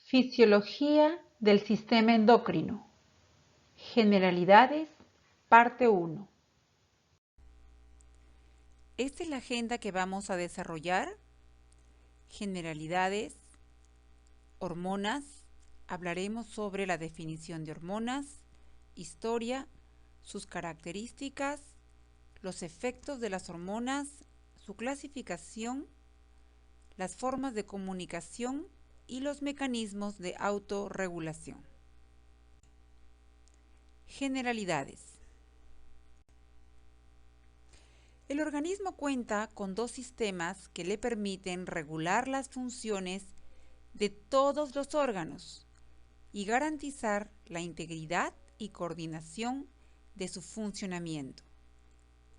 Fisiología del sistema endocrino. Generalidades, parte 1. Esta es la agenda que vamos a desarrollar. Generalidades, hormonas. Hablaremos sobre la definición de hormonas, historia, sus características, los efectos de las hormonas, su clasificación, las formas de comunicación y los mecanismos de autorregulación. Generalidades. El organismo cuenta con dos sistemas que le permiten regular las funciones de todos los órganos y garantizar la integridad y coordinación de su funcionamiento.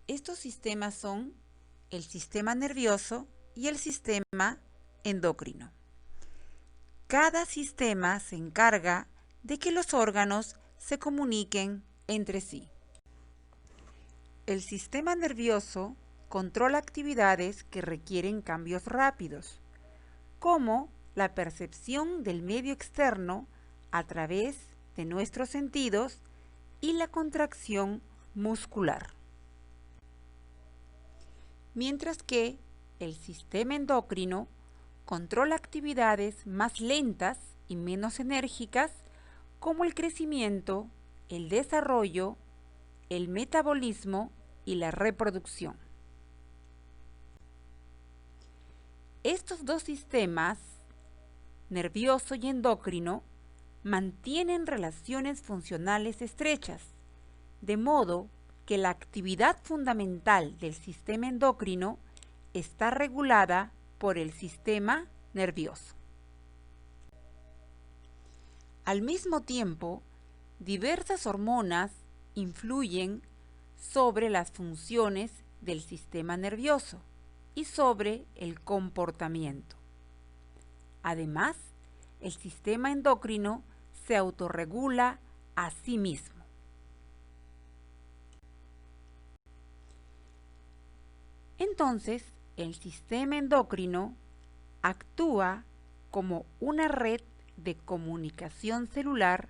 Estos sistemas son el sistema nervioso y el sistema endocrino. Cada sistema se encarga de que los órganos se comuniquen entre sí. El sistema nervioso controla actividades que requieren cambios rápidos, como la percepción del medio externo a través de nuestros sentidos y la contracción muscular. Mientras que el sistema endocrino controla actividades más lentas y menos enérgicas, como el crecimiento, el desarrollo, el metabolismo y la reproducción. Estos dos sistemas, nervioso y endocrino, mantienen relaciones funcionales estrechas, de modo que la actividad fundamental del sistema endocrino está regulada por el sistema nervioso. Al mismo tiempo, diversas hormonas influyen sobre las funciones del sistema nervioso y sobre el comportamiento. Además, el sistema endocrino se autorregula a sí mismo. Entonces, el sistema endocrino actúa como una red de comunicación celular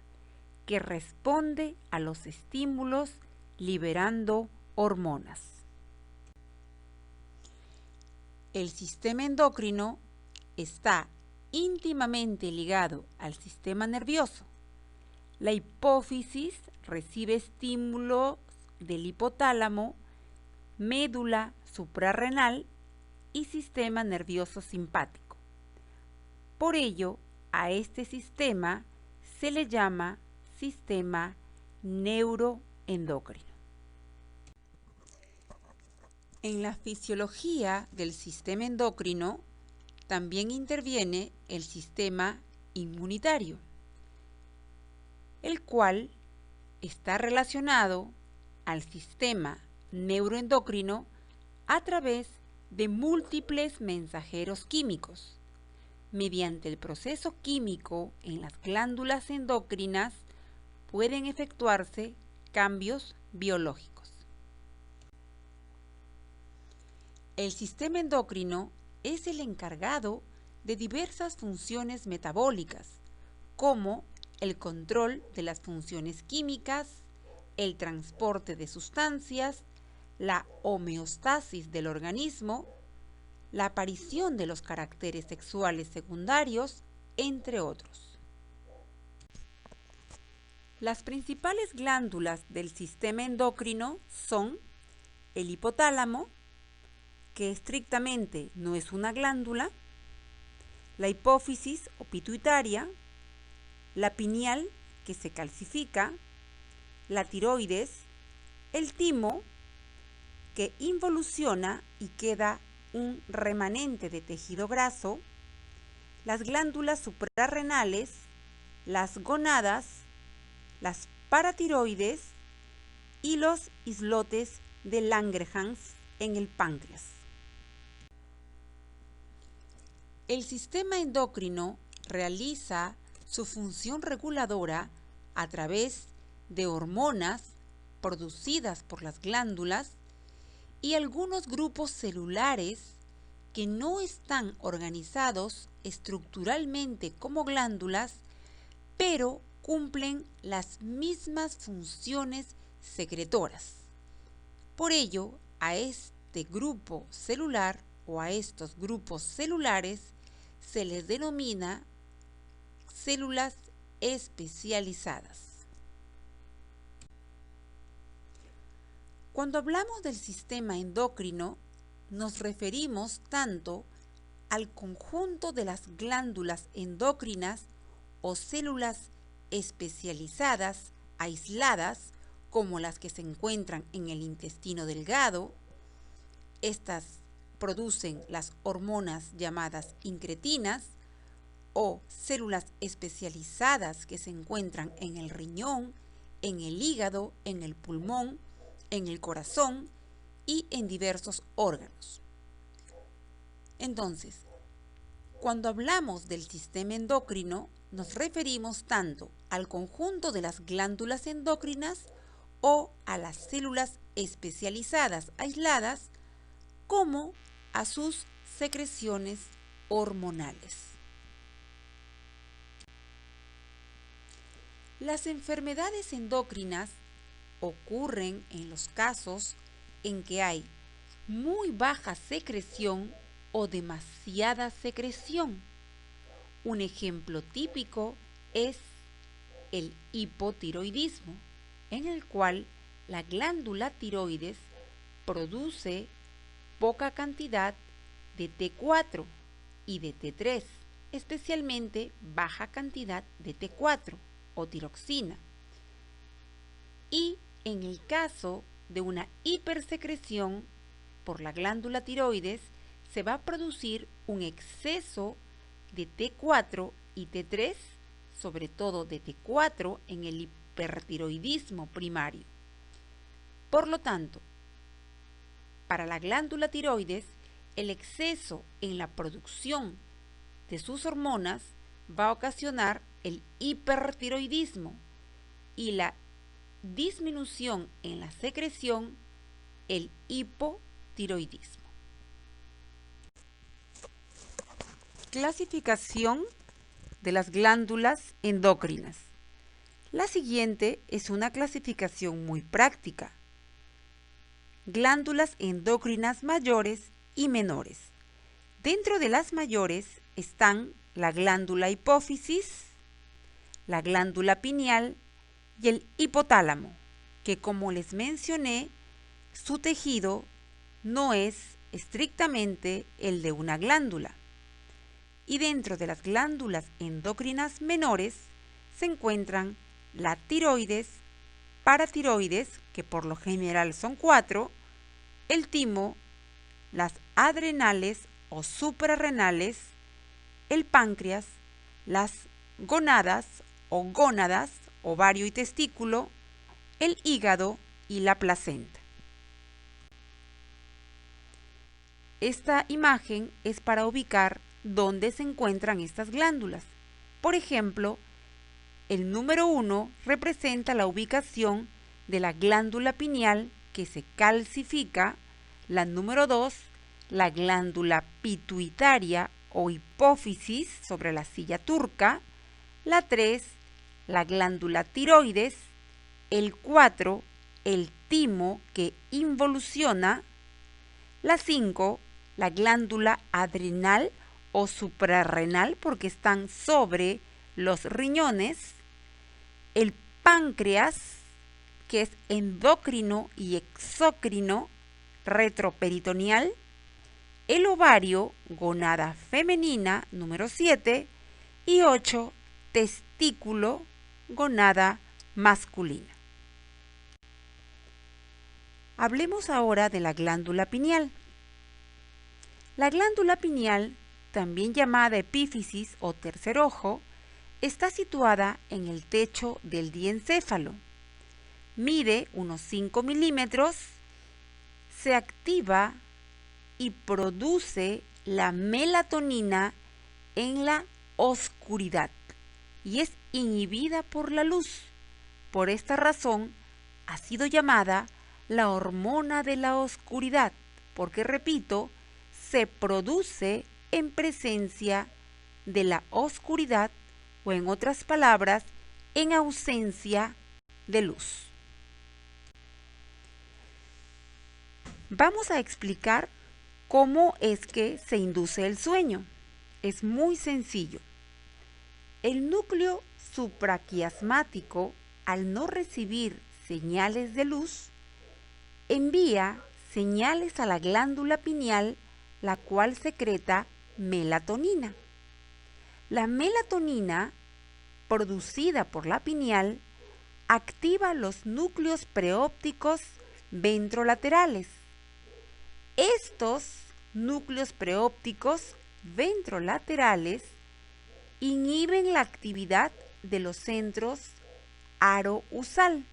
que responde a los estímulos liberando hormonas. El sistema endocrino está íntimamente ligado al sistema nervioso. La hipófisis recibe estímulos del hipotálamo, médula suprarrenal y sistema nervioso simpático. Por ello, a este sistema se le llama sistema neuroendocrino. En la fisiología del sistema endocrino también interviene el sistema inmunitario, el cual está relacionado al sistema neuroendocrino a través de múltiples mensajeros químicos. Mediante el proceso químico en las glándulas endocrinas pueden efectuarse cambios biológicos. El sistema endocrino es el encargado de diversas funciones metabólicas, como el control de las funciones químicas, el transporte de sustancias, la homeostasis del organismo, la aparición de los caracteres sexuales secundarios, entre otros. Las principales glándulas del sistema endocrino son el hipotálamo, que estrictamente no es una glándula, la hipófisis o pituitaria, la pineal, que se calcifica, la tiroides, el timo, que involuciona y queda un remanente de tejido graso, las glándulas suprarrenales, las gonadas, las paratiroides y los islotes de Langerhans en el páncreas. El sistema endocrino realiza su función reguladora a través de hormonas producidas por las glándulas y algunos grupos celulares que no están organizados estructuralmente como glándulas, pero cumplen las mismas funciones secretoras. Por ello, a este grupo celular o a estos grupos celulares se les denomina células especializadas. Cuando hablamos del sistema endocrino, nos referimos tanto al conjunto de las glándulas endocrinas o células especializadas, aisladas, como las que se encuentran en el intestino delgado. Estas producen las hormonas llamadas incretinas, o células especializadas que se encuentran en el riñón, en el hígado, en el pulmón, en el corazón y en diversos órganos. Entonces, cuando hablamos del sistema endocrino, nos referimos tanto al conjunto de las glándulas endocrinas o a las células especializadas aisladas, como a sus secreciones hormonales. Las enfermedades endocrinas ocurren en los casos en que hay muy baja secreción o demasiada secreción. Un ejemplo típico es el hipotiroidismo, en el cual la glándula tiroides produce poca cantidad de T4 y de T3, especialmente baja cantidad de T4 o tiroxina. Y en el caso de una hipersecreción por la glándula tiroides, se va a producir un exceso de T4 y T3, sobre todo de T4 en el hipertiroidismo primario. Por lo tanto, para la glándula tiroides, el exceso en la producción de sus hormonas va a ocasionar el hipertiroidismo y la disminución en la secreción, el hipotiroidismo. Clasificación de las glándulas endocrinas. La siguiente es una clasificación muy práctica. Glándulas endocrinas mayores y menores. Dentro de las mayores están la glándula hipófisis, la glándula pineal y el hipotálamo, que como les mencioné, su tejido no es estrictamente el de una glándula. Y dentro de las glándulas endocrinas menores se encuentran la tiroides, paratiroides, que por lo general son 4, el timo, las adrenales o suprarrenales, el páncreas, las gonadas o gónadas, ovario y testículo, el hígado y la placenta. Esta imagen es para ubicar dónde se encuentran estas glándulas. Por ejemplo, el número 1 representa la ubicación de la glándula pineal que se calcifica, la número 2, la glándula pituitaria o hipófisis sobre la silla turca, la 3, la glándula tiroides, el 4, el timo que involuciona, la 5, la glándula adrenal o suprarrenal porque están sobre los riñones, el páncreas, que es endocrino y exócrino, retroperitoneal, el ovario, gonada femenina, número 7, y 8, testículo, gonada masculina. Hablemos ahora de la glándula pineal. La glándula pineal, también llamada epífisis o tercer ojo, está situada en el techo del diencéfalo. Mide unos 5 milímetros, se activa y produce la melatonina en la oscuridad y es inhibida por la luz. Por esta razón ha sido llamada la hormona de la oscuridad, porque, repito, se produce en presencia de la oscuridad o, en otras palabras, en ausencia de luz. Vamos a explicar cómo es que se induce el sueño. Es muy sencillo. El núcleo supraquiasmático, al no recibir señales de luz, envía señales a la glándula pineal, la cual secreta melatonina. La melatonina, producida por la pineal, activa los núcleos preópticos ventrolaterales. Estos núcleos preópticos ventrolaterales inhiben la actividad de los centros arousal,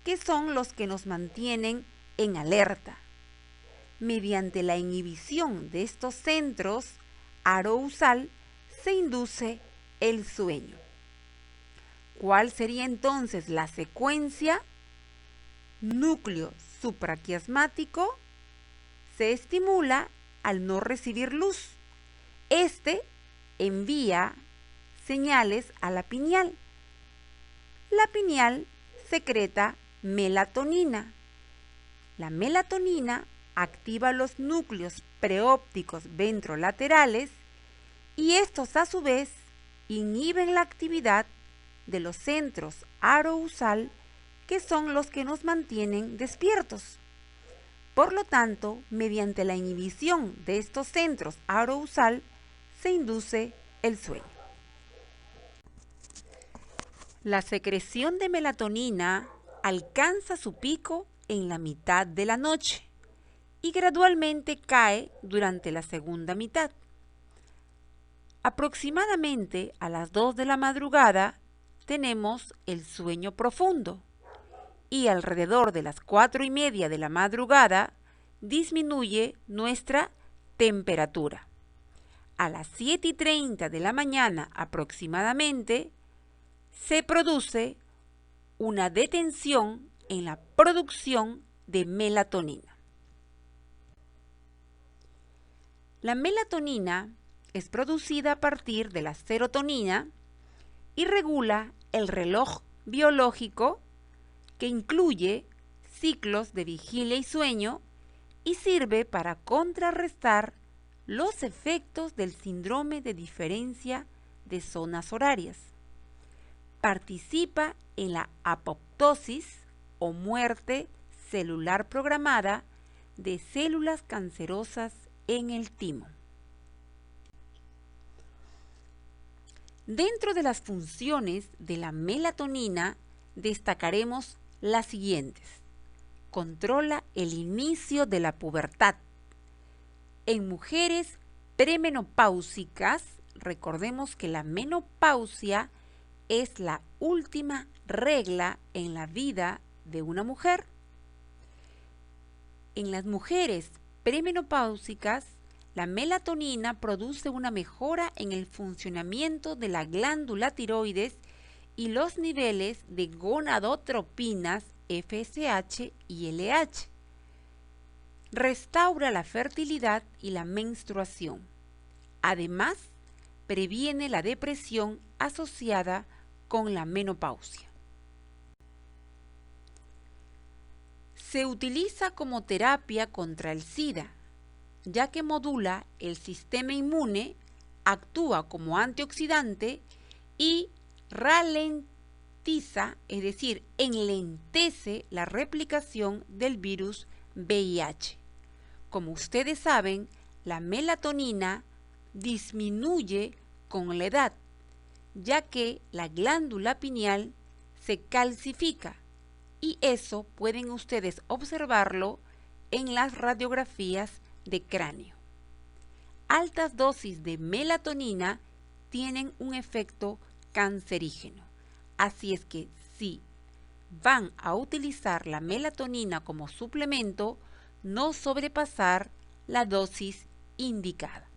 que son los que nos mantienen en alerta. Mediante la inhibición de estos centros arousal se induce el sueño. ¿Cuál sería entonces la secuencia? Núcleo supraquiasmático se estimula al no recibir luz. Este envía señales a la pineal. La pineal secreta melatonina. La melatonina activa los núcleos preópticos ventrolaterales y estos a su vez inhiben la actividad de los centros arousal, que son los que nos mantienen despiertos. Por lo tanto, mediante la inhibición de estos centros arousal se induce el sueño. La secreción de melatonina alcanza su pico en la mitad de la noche y gradualmente cae durante la segunda mitad. Aproximadamente a las 2 de la madrugada tenemos el sueño profundo y alrededor de las 4:30 de la madrugada disminuye nuestra temperatura. A las 7:30 de la mañana aproximadamente se produce una detención en la producción de melatonina. La melatonina es producida a partir de la serotonina y regula el reloj biológico, que incluye ciclos de vigilia y sueño y sirve para contrarrestar los efectos del síndrome de diferencia de zonas horarias. Participa en la apoptosis o muerte celular programada de células cancerosas en el timo. Dentro de las funciones de la melatonina destacaremos las siguientes. Controla el inicio de la pubertad. En mujeres premenopáusicas, recordemos que la menopausia es la última regla en la vida de una mujer. En las mujeres premenopáusicas, la melatonina produce una mejora en el funcionamiento de la glándula tiroides y los niveles de gonadotropinas FSH y LH. Restaura la fertilidad y la menstruación. Además, previene la depresión asociada con la menopausia. Se utiliza como terapia contra el SIDA, ya que modula el sistema inmune, actúa como antioxidante y ralentiza, es decir, enlentece la replicación del virus VIH. Como ustedes saben, la melatonina disminuye con la edad, ya que la glándula pineal se calcifica, y eso pueden ustedes observarlo en las radiografías de cráneo. Altas dosis de melatonina tienen un efecto cancerígeno, así es que si van a utilizar la melatonina como suplemento, no sobrepasar la dosis indicada.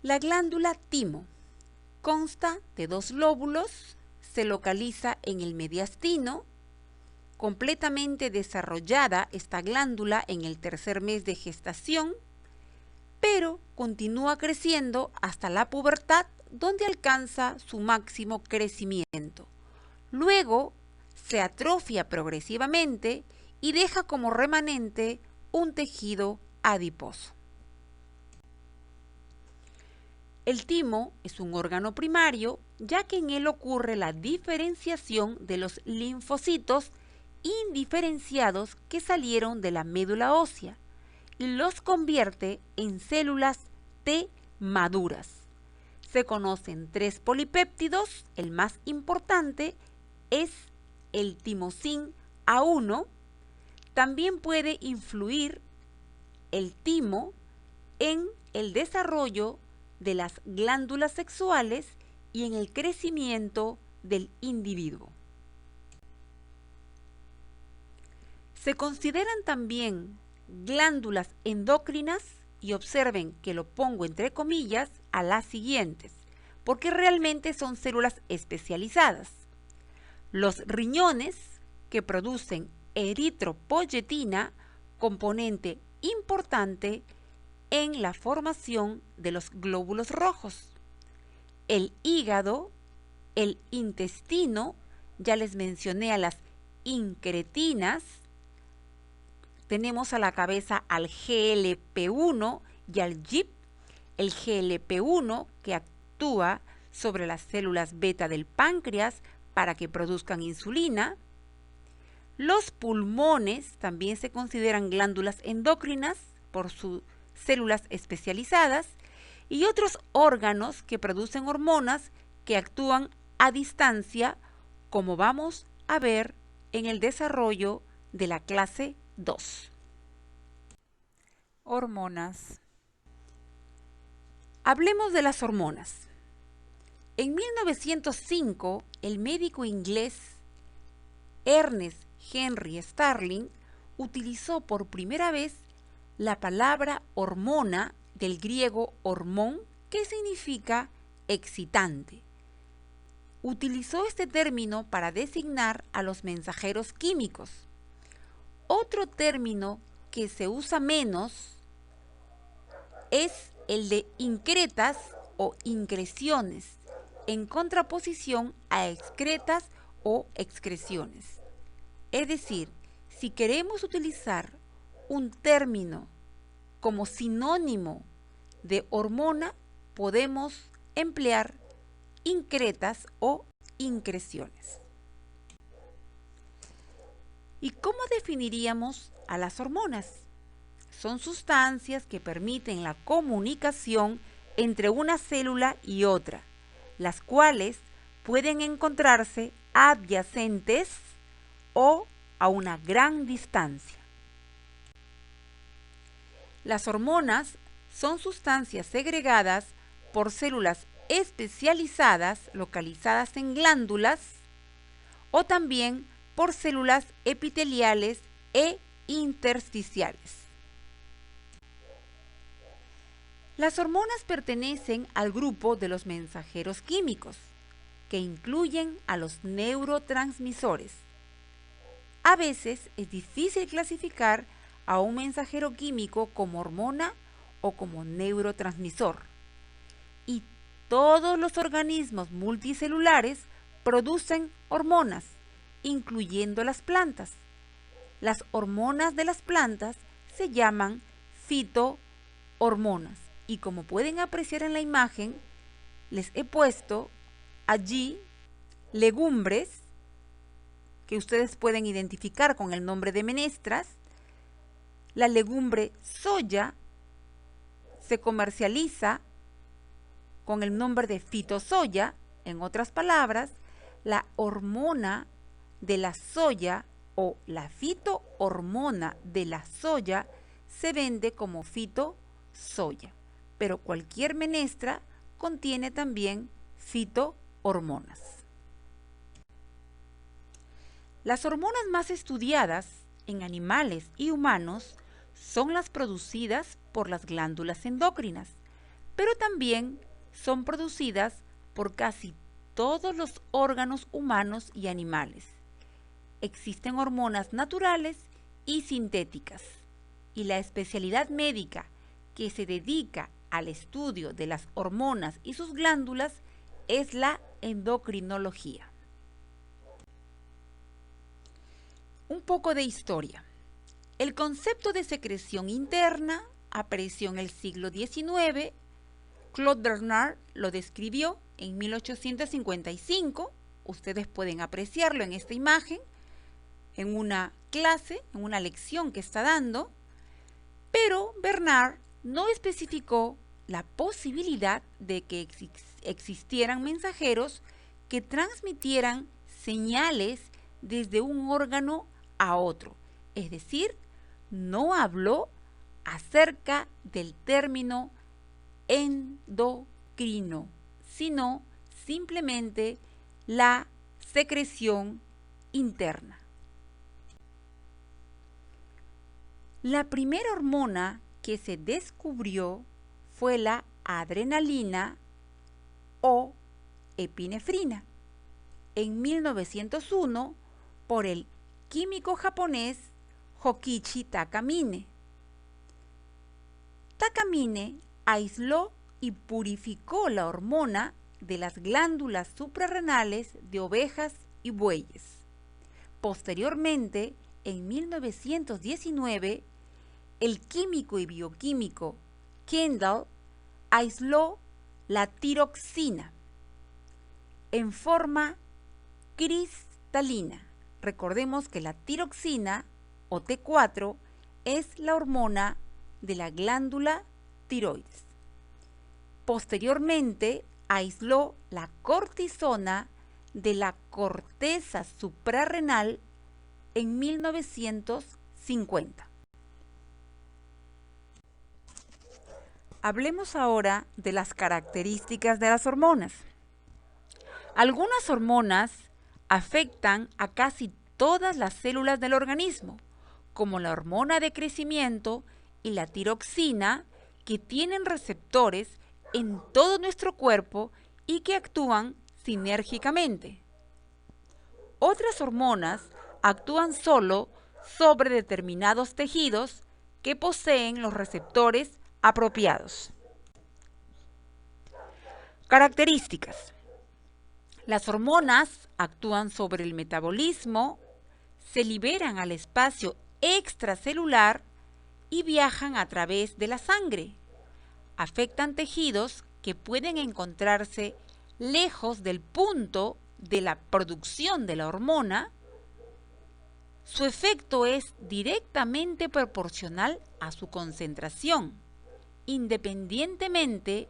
La glándula timo consta de 2 lóbulos, se localiza en el mediastino completamente desarrollada esta glándula en el tercer mes de gestación, pero continúa creciendo hasta la pubertad, donde alcanza su máximo crecimiento. Luego se atrofia progresivamente y deja como remanente un tejido adiposo. El timo es un órgano primario, ya que en él ocurre la diferenciación de los linfocitos indiferenciados que salieron de la médula ósea y los convierte en células T maduras. Se conocen 3 polipéptidos, el más importante es el timosin A1. También puede influir el timo en el desarrollo de las glándulas sexuales y en el crecimiento del individuo. Se consideran también glándulas endócrinas, y observen que lo pongo entre comillas a las siguientes, porque realmente son células especializadas. Los riñones, que producen eritropoyetina, componente importante en la formación de los glóbulos rojos. El hígado, el intestino, ya les mencioné a las incretinas. Tenemos a la cabeza al GLP-1 y al GIP. El GLP-1 que actúa sobre las células beta del páncreas para que produzcan insulina. Los pulmones también se consideran glándulas endócrinas por sus células especializadas, y otros órganos que producen hormonas que actúan a distancia, como vamos a ver en el desarrollo de la clase 2. Hormonas. Hablemos de las hormonas. En 1905, el médico inglés Ernest Henry Starling utilizó por primera vez la palabra hormona, del griego hormón, que significa excitante. Utilizó este término para designar a los mensajeros químicos. Otro término que se usa menos es el de incretas o increciones, en contraposición a excretas o excreciones. Es decir, si queremos utilizar un término como sinónimo de hormona, podemos emplear incretas o increciones. ¿Y cómo definiríamos a las hormonas? Son sustancias que permiten la comunicación entre una célula y otra, las cuales pueden encontrarse adyacentes o a una gran distancia. Las hormonas son sustancias segregadas por células especializadas localizadas en glándulas, o también por células epiteliales e intersticiales. Las hormonas pertenecen al grupo de los mensajeros químicos, que incluyen a los neurotransmisores. A veces es difícil clasificar a un mensajero químico como hormona o como neurotransmisor. Y todos los organismos multicelulares producen hormonas, incluyendo las plantas. Las hormonas de las plantas se llaman fitohormonas. Y como pueden apreciar en la imagen, les he puesto allí legumbres que ustedes pueden identificar con el nombre de menestras. La legumbre soya se comercializa con el nombre de fitosoya. En otras palabras, la hormona de la soya o la fitohormona de la soya se vende como fitosoya, pero cualquier menestra contiene también fitohormonas. Las hormonas más estudiadas en animales y humanos son las producidas por las glándulas endócrinas, pero también son producidas por casi todos los órganos humanos y animales. existen hormonas naturales y sintéticas, y la especialidad médica que se dedica al estudio de las hormonas y sus glándulas es la endocrinología. Un poco de historia. El concepto de secreción interna apareció en el siglo XIX. Claude Bernard lo describió en 1855. Ustedes pueden apreciarlo en esta imagen, en una clase, en una lección que está dando. Pero Bernard no especificó la posibilidad de que existieran mensajeros que transmitieran señales desde un órgano a otro. Es decir, no habló acerca del término endocrino, sino simplemente la secreción interna. La primera hormona que se descubrió fue la adrenalina o epinefrina en 1901 por el químico japonés Hokichi Takamine. Takamine aisló y purificó la hormona de las glándulas suprarrenales de ovejas y bueyes. Posteriormente, en 1919, el químico y bioquímico Kendall aisló la tiroxina en forma cristalina. Recordemos que la tiroxina o T4 es la hormona de la glándula tiroides. Posteriormente aisló la cortisona de la corteza suprarrenal en 1950. Hablemos ahora de las características de las hormonas. Algunas hormonas afectan a casi todas las células del organismo, como la hormona de crecimiento y la tiroxina, que tienen receptores en todo nuestro cuerpo y que actúan sinérgicamente. Otras hormonas actúan solo sobre determinados tejidos que poseen los receptores apropiados. Características. Las hormonas actúan sobre el metabolismo, se liberan al espacio extracelular y viajan a través de la sangre. Afectan tejidos que pueden encontrarse lejos del punto de la producción de la hormona. Su efecto es directamente proporcional a su concentración. Independientemente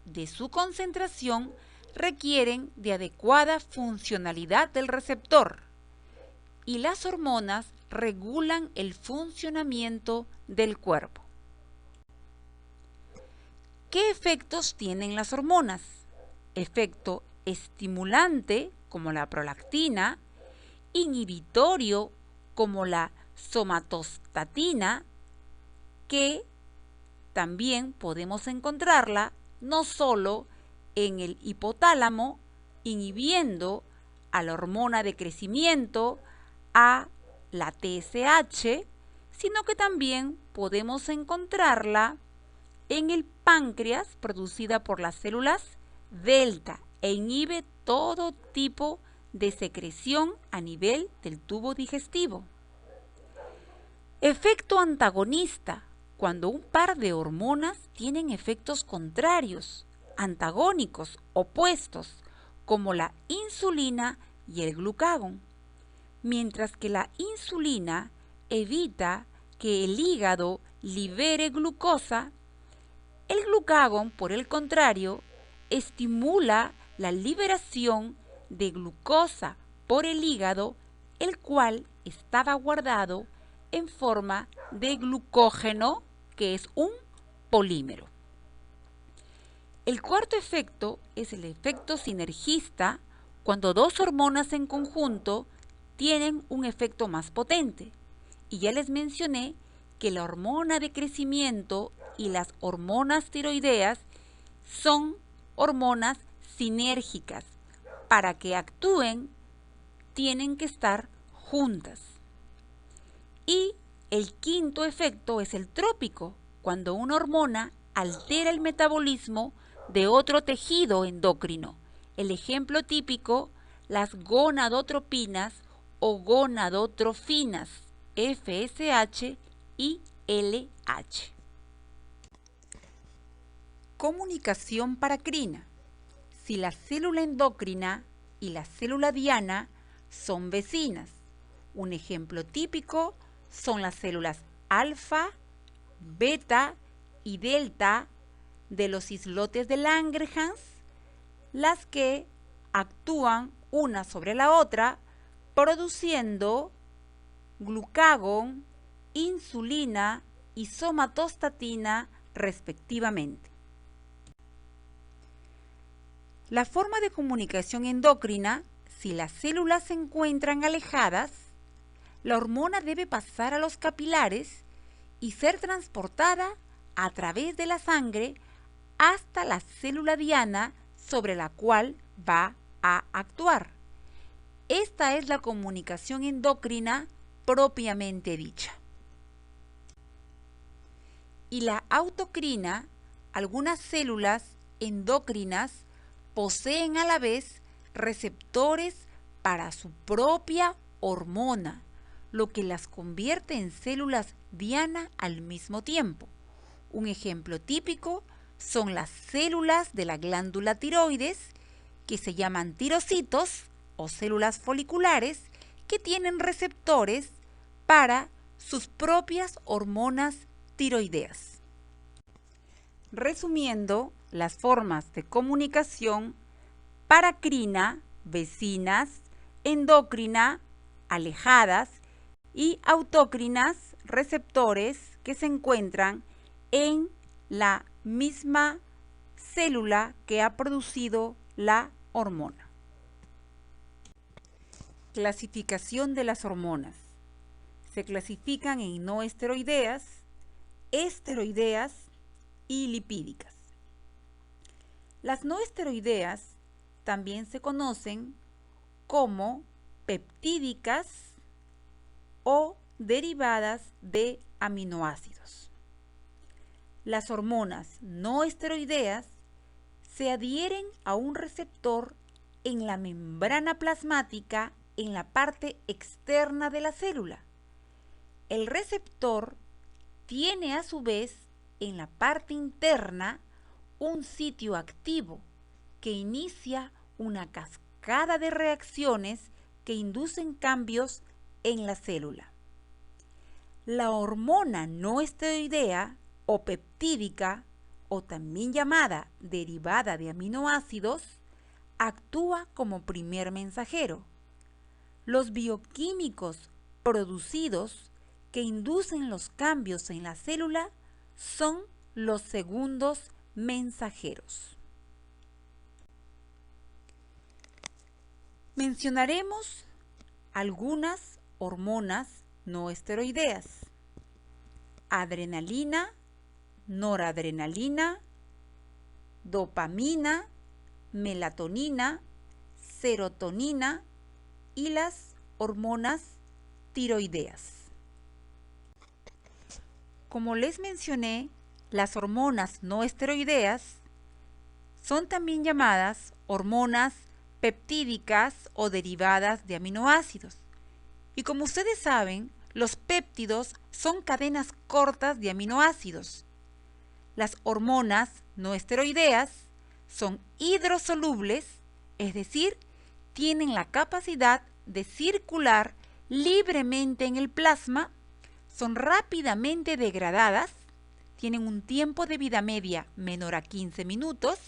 de su concentración, requieren de adecuada funcionalidad del receptor. Y las hormonas regulan el funcionamiento del cuerpo. ¿Qué efectos tienen las hormonas? Efecto estimulante, como la prolactina, inhibitorio, como la somatostatina, que también podemos encontrarla no solo en el hipotálamo, inhibiendo a la hormona de crecimiento, a la TSH, sino que también podemos encontrarla en el páncreas, producida por las células delta, e inhibe todo tipo de secreción a nivel del tubo digestivo. Efecto antagonista, cuando un par de hormonas tienen efectos contrarios, antagónicos, opuestos, como la insulina y el glucagón. Mientras que la insulina evita que el hígado libere glucosa, el glucagón, por el contrario, estimula la liberación de glucosa por el hígado, el cual estaba guardado en forma de glucógeno, que es un polímero. El cuarto efecto es el efecto sinergista, cuando dos hormonas en conjunto tienen un efecto más potente. Y ya les mencioné que la hormona de crecimiento y las hormonas tiroideas son hormonas sinérgicas. Para que actúen, tienen que estar juntas. Y el quinto efecto es el trópico, cuando una hormona altera el metabolismo de otro tejido endocrino. El ejemplo típico, las gonadotropinas o gonadotrofinas, FSH y LH. Comunicación paracrina. Si la célula endocrina y la célula diana son vecinas, un ejemplo típico son las células alfa, beta y delta de los islotes de Langerhans, las que actúan una sobre la otra produciendo glucagón, insulina y somatostatina respectivamente. La forma de comunicación endocrina, si las células se encuentran alejadas, la hormona debe pasar a los capilares y ser transportada a través de la sangre hasta la célula diana sobre la cual va a actuar. Esta es la comunicación endocrina propiamente dicha. Y la autocrina, algunas células endocrinas poseen a la vez receptores para su propia hormona, lo que las convierte en células diana al mismo tiempo. Un ejemplo típico son las células de la glándula tiroides, que se llaman tirocitos o células foliculares, que tienen receptores para sus propias hormonas tiroideas. Resumiendo, las formas de comunicación: paracrina, vecinas; endocrina, alejadas; y autócrinas, receptores que se encuentran en la misma célula que ha producido la hormona. Clasificación de las hormonas. Se clasifican en no esteroideas, esteroideas y lipídicas. Las no esteroideas también se conocen como peptídicas o derivadas de aminoácidos. Las hormonas no esteroideas se adhieren a un receptor en la membrana plasmática en la parte externa de la célula. El receptor tiene a su vez en la parte interna un sitio activo que inicia una cascada de reacciones que inducen cambios en la célula. La hormona no esteroidea o peptídica, o también llamada derivada de aminoácidos, actúa como primer mensajero. Los bioquímicos producidos que inducen los cambios en la célula son los segundos mensajeros. Mencionaremos algunas hormonas no esteroideas: adrenalina, noradrenalina, dopamina, melatonina, serotonina y las hormonas tiroideas. Como les mencioné, las hormonas no esteroideas son también llamadas hormonas peptídicas o derivadas de aminoácidos. Y como ustedes saben, los péptidos son cadenas cortas de aminoácidos. Las hormonas no esteroideas son hidrosolubles, es decir, tienen la capacidad de circular libremente en el plasma, son rápidamente degradadas, tienen un tiempo de vida media menor a 15 minutos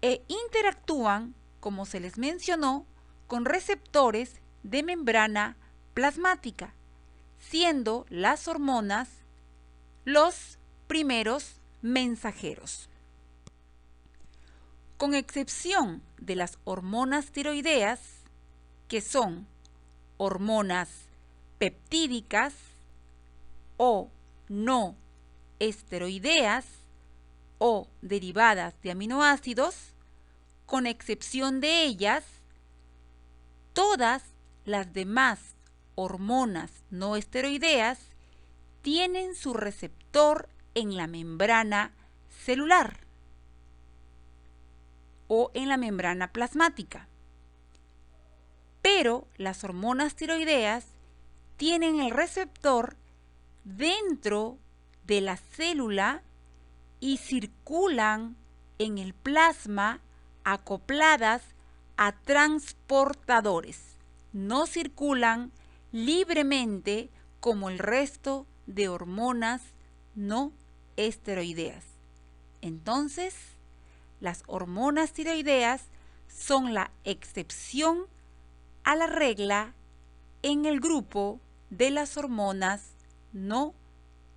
e interactúan, como se les mencionó, con receptores de membrana plasmática, siendo las hormonas los primeros mensajeros. Con excepción de las hormonas tiroideas, que son hormonas peptídicas o no esteroideas o derivadas de aminoácidos, con excepción de ellas, todas las demás hormonas no esteroideas tienen su receptor en la membrana celular o en la membrana plasmática. Pero las hormonas tiroideas tienen el receptor dentro de la célula y circulan en el plasma acopladas a transportadores. No circulan libremente como el resto de hormonas no esteroideas. Entonces, las hormonas tiroideas son la excepción a la regla en el grupo de las hormonas no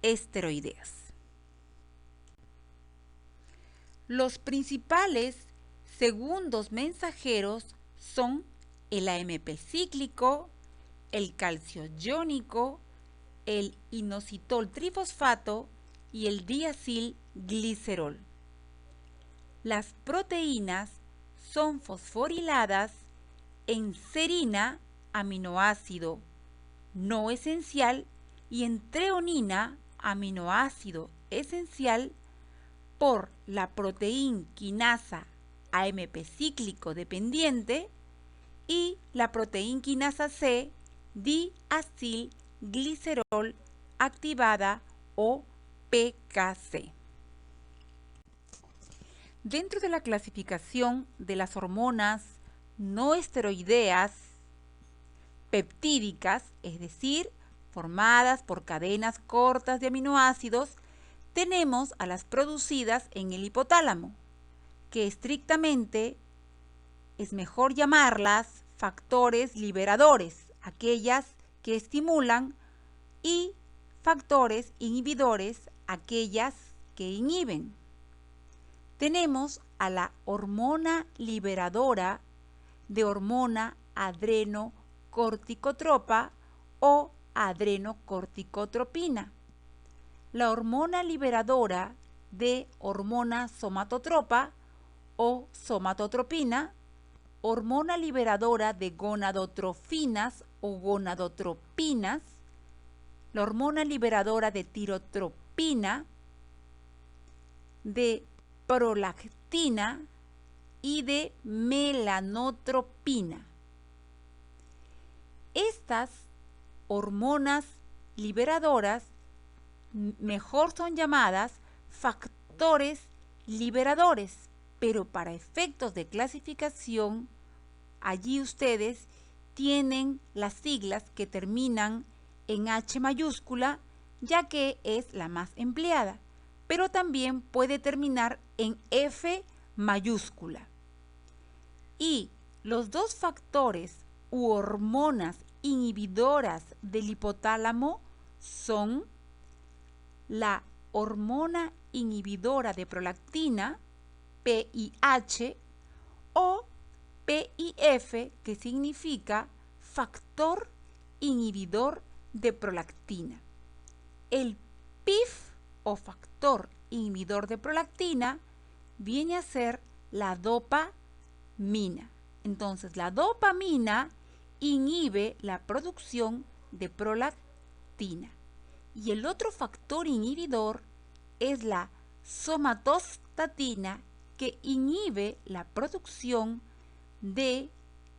esteroideas. Los principales segundos mensajeros son el AMP cíclico, el calcio iónico, el inositol trifosfato y el diacilglicerol. Las proteínas son fosforiladas en serina, aminoácido no esencial, y en treonina, aminoácido esencial, por la proteína quinasa AMP cíclico dependiente y la proteína quinasa C diacilglicerol activada o PKC. Dentro de la clasificación de las hormonas no esteroideas peptídicas, es decir, formadas por cadenas cortas de aminoácidos, tenemos a las producidas en el hipotálamo, que estrictamente es mejor llamarlas factores liberadores, aquellas que estimulan, y factores inhibidores, aquellas que inhiben. Tenemos a la hormona liberadora de hormona adrenocorticotropa o adrenocorticotropina, la hormona liberadora de hormona somatotropa o somatotropina, hormona liberadora de gonadotrofinas o gonadotropinas, la hormona liberadora de tirotropina, de prolactina y de melanotropina. Estas hormonas liberadoras mejor son llamadas factores liberadores, pero para efectos de clasificación, allí ustedes tienen las siglas que terminan en H mayúscula, ya que es la más empleada, pero también puede terminar en F mayúscula. Y los dos factores u hormonas inhibidoras del hipotálamo son la hormona inhibidora de prolactina, PIH, o PIF, que significa factor inhibidor de prolactina. El PIF o factor inhibidor de prolactina viene a ser la dopamina. Entonces, la dopamina inhibe la producción de prolactina. Y el otro factor inhibidor es la somatostatina, que inhibe la producción de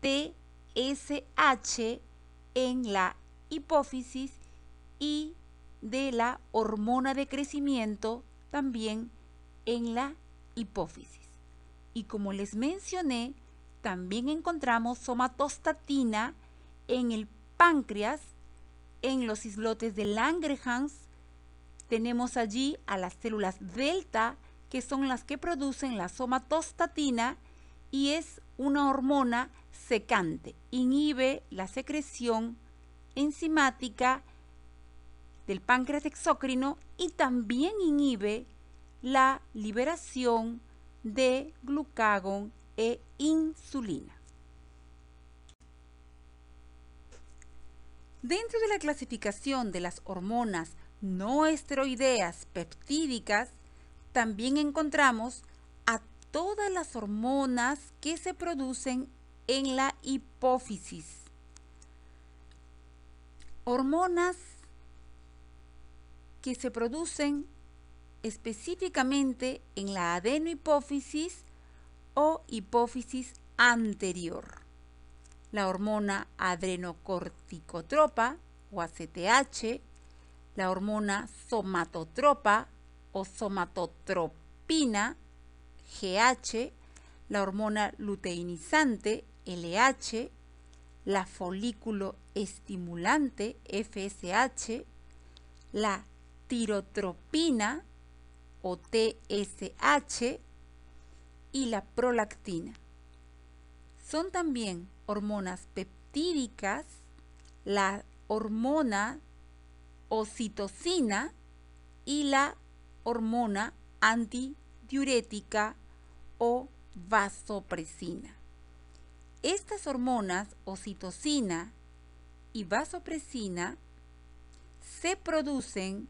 TSH en la hipófisis y de la hormona de crecimiento también en la hipófisis. Y como les mencioné, también encontramos somatostatina en el páncreas, en los islotes de Langerhans. Tenemos allí a las células delta, que son las que producen la somatostatina, y es una hormona secante, inhibe la secreción enzimática del páncreas exócrino y también inhibe la liberación de glucagón e insulina. Dentro de la clasificación de las hormonas no esteroideas peptídicas, también encontramos a todas las hormonas que se producen en la hipófisis. Hormonas que se producen específicamente en la adenohipófisis o hipófisis anterior. La hormona adrenocorticotropa o ACTH, la hormona somatotropa o somatotropina, GH, la hormona luteinizante, LH, la folículo estimulante, FSH, la tirotropina o TSH y la prolactina. Son también hormonas peptídicas, la hormona ocitocina y la hormona antidiurética o vasopresina. Estas hormonas, ocitocina y vasopresina, se producen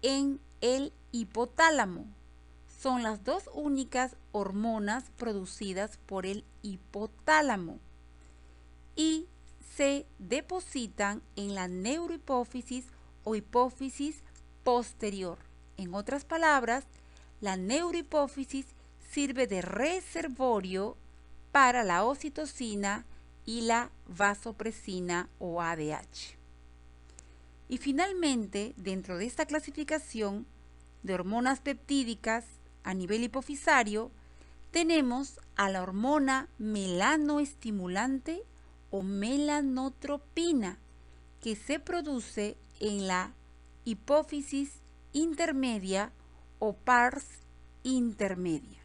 en el hipotálamo. Son las dos únicas hormonas producidas por el hipotálamo y se depositan en la neurohipófisis o hipófisis posterior. En otras palabras, la neurohipófisis sirve de reservorio para la ocitocina y la vasopresina o ADH. Y finalmente, dentro de esta clasificación de hormonas peptídicas a nivel hipofisario, tenemos a la hormona melanoestimulante o melanotropina, que se produce en la hipófisis intermedia o pars intermedia.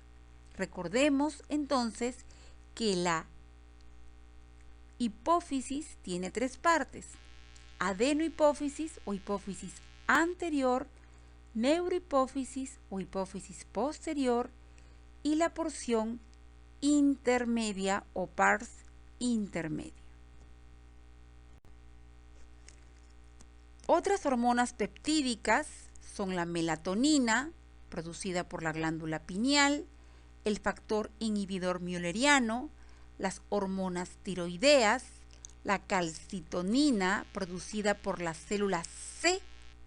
Recordemos entonces que la hipófisis tiene tres partes: adenohipófisis o hipófisis anterior, neurohipófisis o hipófisis posterior y la porción intermedia o pars intermedia. Otras hormonas peptídicas son la melatonina, producida por la glándula pineal, el factor inhibidor mülleriano, las hormonas tiroideas, la calcitonina, producida por las células C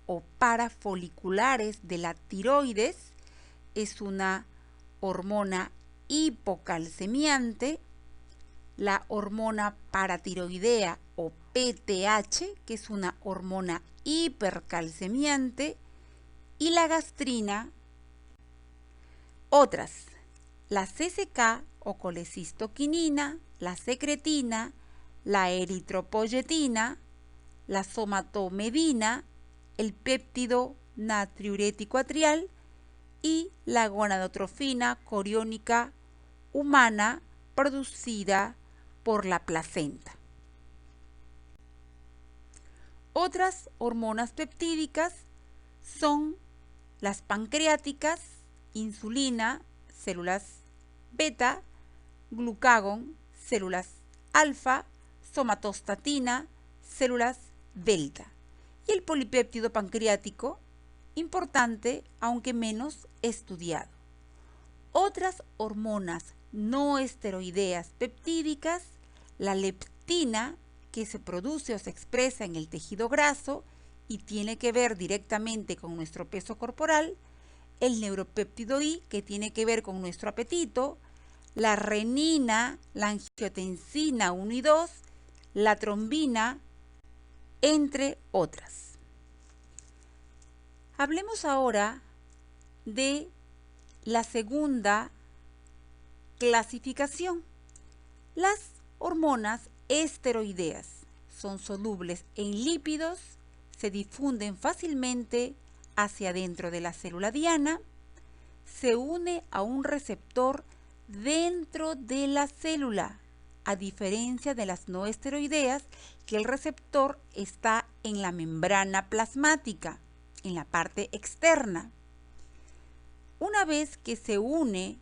o parafoliculares de la tiroides, es una hormona hipocalcemiante, la hormona paratiroidea o PTH, que es una hormona hipercalcemiante, y la gastrina. Otras, la CCK o colecistoquinina, la secretina, la eritropoyetina, la somatomedina, el péptido natriurético atrial y la gonadotrofina coriónica humana producida por la placenta. Otras hormonas peptídicas son las pancreáticas, insulina, células beta, glucagón, células alfa, somatostatina, células delta, y el polipéptido pancreático, importante aunque menos estudiado. Otras hormonas no esteroideas peptídicas, la leptina, que se produce o se expresa en el tejido graso y tiene que ver directamente con nuestro peso corporal, el neuropéptido I, que tiene que ver con nuestro apetito, la renina, la angiotensina 1 y 2, la trombina, entre otras. Hablemos ahora de la segunda clasificación. Las hormonas esteroideas son solubles en lípidos, se difunden fácilmente hacia adentro de la célula diana, se une a un receptor dentro de la célula, a diferencia de las no esteroideas, que el receptor está en la membrana plasmática, en la parte externa. Una vez que se une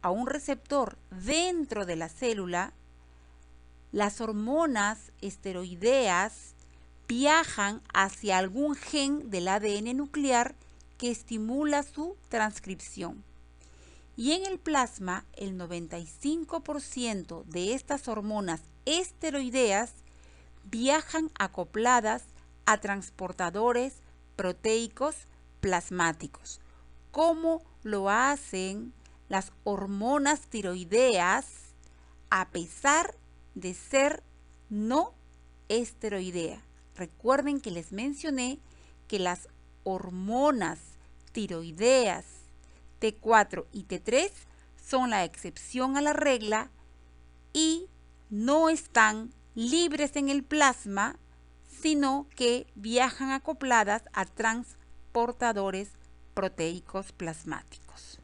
a un receptor dentro de la célula, las hormonas esteroideas viajan hacia algún gen del ADN nuclear que estimula su transcripción. Y en el plasma, el 95% de estas hormonas esteroideas viajan acopladas a transportadores proteicos plasmáticos, como lo hacen las hormonas tiroideas, a pesar de ser no esteroidea. Recuerden que les mencioné que las hormonas tiroideas T4 y T3 son la excepción a la regla y no están libres en el plasma, sino que viajan acopladas a transportadores proteicos plasmáticos.